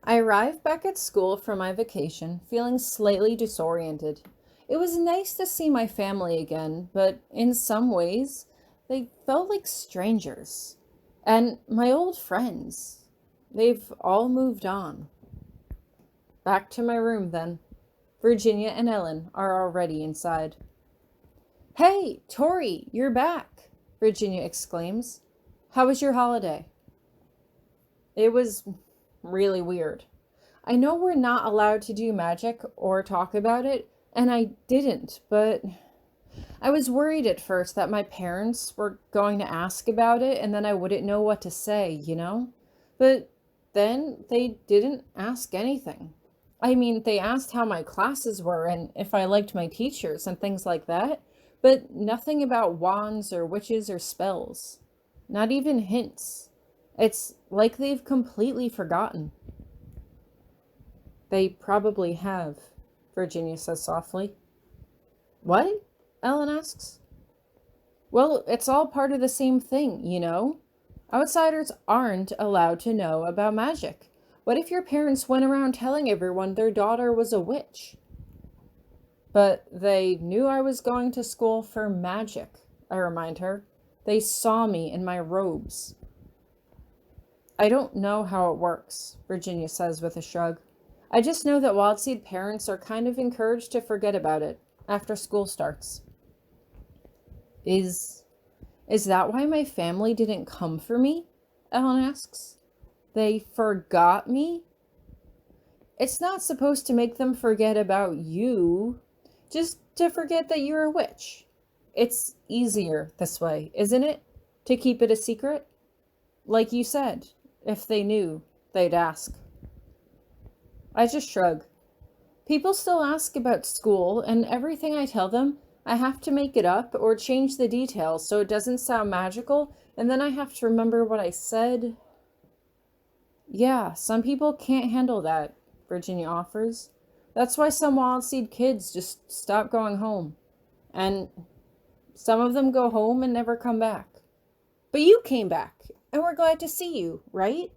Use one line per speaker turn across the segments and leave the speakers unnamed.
I arrived back at school from my vacation, feeling slightly disoriented. It was nice to see my family again, but in some ways, they felt like strangers. And my old friends, they've all moved on. Back to my room then. Virginia and Ellen are already inside. Hey, Tori, you're back, Virginia exclaims. How was your holiday? It was really weird. I know we're not allowed to do magic or talk about it, and I didn't, but I was worried at first that my parents were going to ask about it and then I wouldn't know what to say, you know? But then they didn't ask anything. I mean, they asked how my classes were and if I liked my teachers and things like that, but nothing about wands or witches or spells. Not even hints. It's like they've completely forgotten. They probably have, Virginia says softly. What? Ellen asks. Well, it's all part of the same thing, you know? Outsiders aren't allowed to know about magic. What if your parents went around telling everyone their daughter was a witch? But they knew I was going to school for magic, I remind her. They saw me in my robes. I don't know how it works, Virginia says with a shrug. I just know that Wildseed parents are kind of encouraged to forget about it after school starts. Is that why my family didn't come for me? Ellen asks. They forgot me? It's not supposed to make them forget about you, just to forget that you're a witch. It's easier this way, isn't it? To keep it a secret? Like you said, if they knew, they'd ask. I just shrug. People still ask about school, and everything I tell them, I have to make it up or change the details so it doesn't sound magical, and then I have to remember what I said. Yeah, some people can't handle that, Virginia offers. That's why some wild seed kids just stop going home. And some of them go home and never come back. But you came back, and we're glad to see you, right?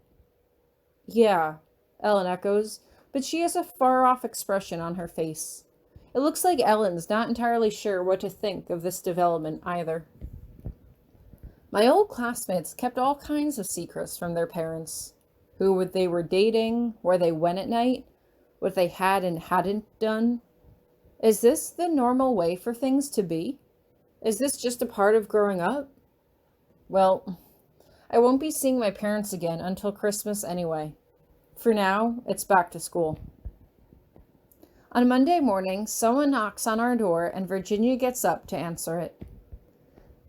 Yeah, Ellen echoes, but she has a far-off expression on her face. It looks like Ellen's not entirely sure what to think of this development either. My old classmates kept all kinds of secrets from their parents. Who they were dating, where they went at night, what they had and hadn't done. Is this the normal way for things to be? Is this just a part of growing up? Well, I won't be seeing my parents again until Christmas anyway. For now, it's back to school. On Monday morning, someone knocks on our door and Virginia gets up to answer it.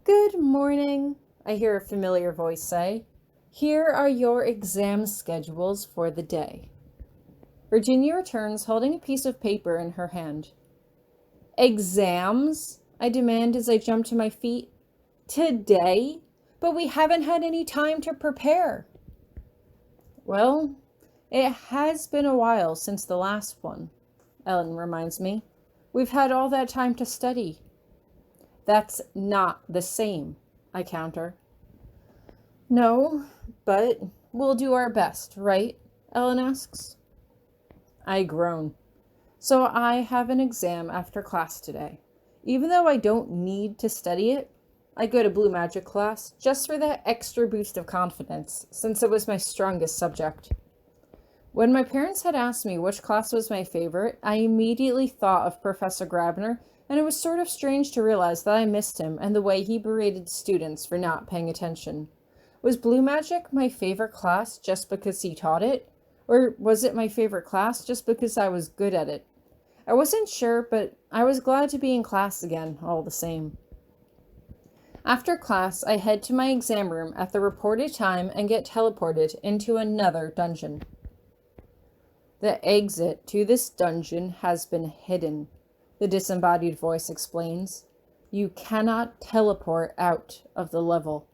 Good morning, I hear a familiar voice say. Here are your exam schedules for the day. Virginia returns holding a piece of paper in her hand. Exams? I demand as I jump to my feet. Today? But we haven't had any time to prepare. Well, it has been a while since the last one, Ellen reminds me. We've had all that time to study. That's not the same, I counter. No, but we'll do our best, right? Ellen asks. I groan. So I have an exam after class today. Even though I don't need to study it, I go to Blue Magic class just for that extra boost of confidence, since it was my strongest subject. When my parents had asked me which class was my favorite, I immediately thought of Professor Grabiner, and it was sort of strange to realize that I missed him and the way he berated students for not paying attention. Was Blue Magic my favorite class just because he taught it? Or was it my favorite class just because I was good at it? I wasn't sure, but I was glad to be in class again, all the same. After class, I head to my exam room at the reported time and get teleported into another dungeon. The exit to this dungeon has been hidden, the disembodied voice explains. You cannot teleport out of the level.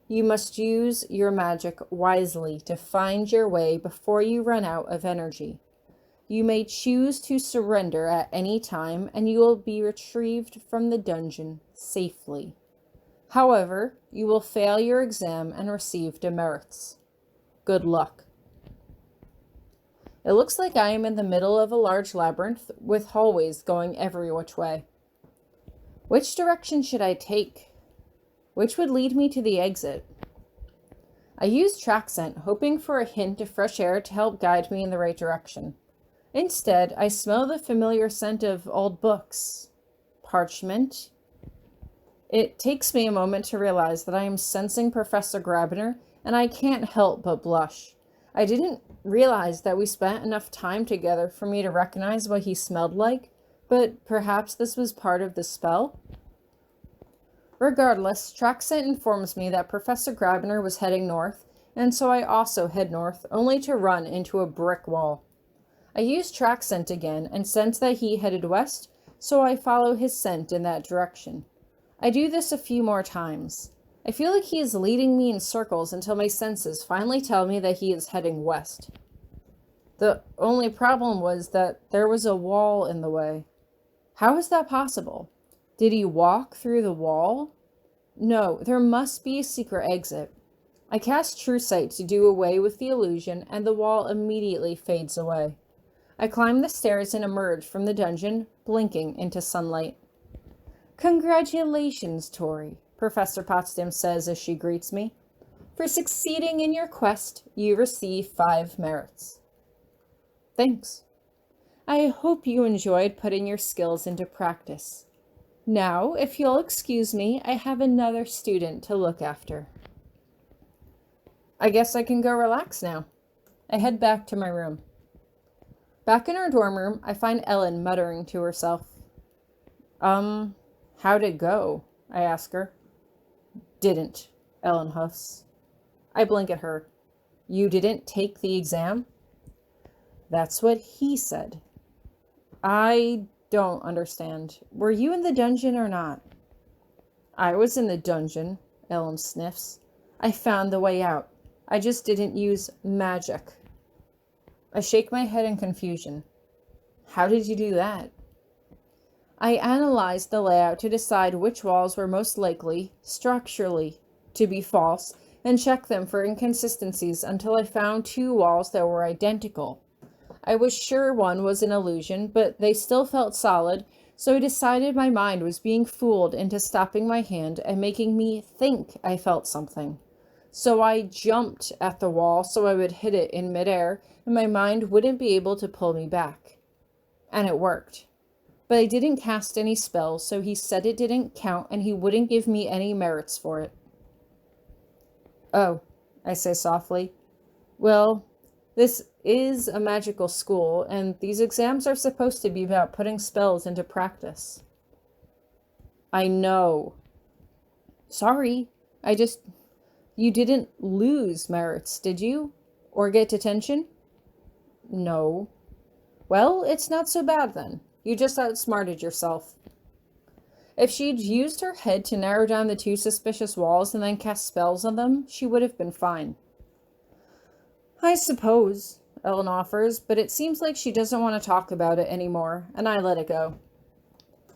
You must use your magic wisely to find your way before you run out of energy. You may choose to surrender at any time and you will be retrieved from the dungeon safely. However, you will fail your exam and receive demerits. Good luck. It looks like I am in the middle of a large labyrinth with hallways going every which way. Which direction should I take? Which would lead me to the exit? I use track scent, hoping for a hint of fresh air to help guide me in the right direction. Instead, I smell the familiar scent of old books. Parchment. It takes me a moment to realize that I am sensing Professor Grabiner, and I can't help but blush. I didn't realize that we spent enough time together for me to recognize what he smelled like, but perhaps this was part of the spell? Regardless, track scent informs me that Professor Grabiner was heading north, and so I also head north, only to run into a brick wall. I use track scent again and sense that he headed west, so I follow his scent in that direction. I do this a few more times. I feel like he is leading me in circles until my senses finally tell me that he is heading west. The only problem was that there was a wall in the way. How is that possible? Did he walk through the wall? No, there must be a secret exit. I cast True Sight to do away with the illusion, and the wall immediately fades away. I climb the stairs and emerge from the dungeon, blinking into sunlight. "Congratulations, Tori," Professor Potsdam says as she greets me. "For succeeding in your quest, you receive 5 merits." Thanks. I hope you enjoyed putting your skills into practice. Now, if you'll excuse me, I have another student to look after. I guess I can go relax now. I head back to my room. Back in our dorm room, I find Ellen muttering to herself. How'd it go? I ask her. Didn't, Ellen huffs. I blink at her. You didn't take the exam? That's what he said. I don't understand. Were you in the dungeon or not? I was in the dungeon, Ellen sniffs. I found the way out. I just didn't use magic. I shake my head in confusion. How did you do that? I analyzed the layout to decide which walls were most likely, structurally, to be false, and checked them for inconsistencies until I found 2 walls that were identical. I was sure one was an illusion, but they still felt solid, so I decided my mind was being fooled into stopping my hand and making me think I felt something. So I jumped at the wall so I would hit it in midair, and my mind wouldn't be able to pull me back. And it worked. But I didn't cast any spells, so he said it didn't count and he wouldn't give me any merits for it. Oh, I say softly. Well, this is a magical school, and these exams are supposed to be about putting spells into practice. I know. Sorry, you didn't lose merits, did you? Or get detention? No. Well, it's not so bad then. You just outsmarted yourself. If she'd used her head to narrow down the 2 suspicious walls and then cast spells on them, she would have been fine. I suppose, Ellen offers, but it seems like she doesn't want to talk about it anymore, and I let it go.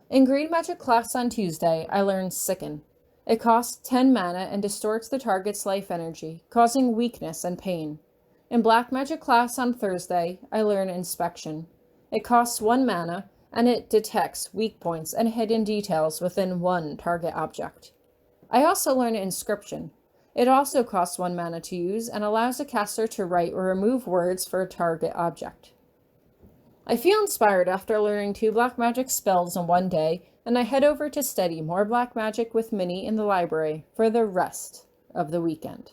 In Green Magic class on Tuesday, I learned Sicken. It costs 10 mana and distorts the target's life energy, causing weakness and pain. In Black Magic class on Thursday, I learn Inspection. It costs 1 mana, and it detects weak points and hidden details within 1 target object. I also learn Inscription. It also costs 1 mana to use and allows a caster to write or remove words for a target object. I feel inspired after learning 2 black magic spells in 1 day, and I head over to study more black magic with Minnie in the library for the rest of the weekend.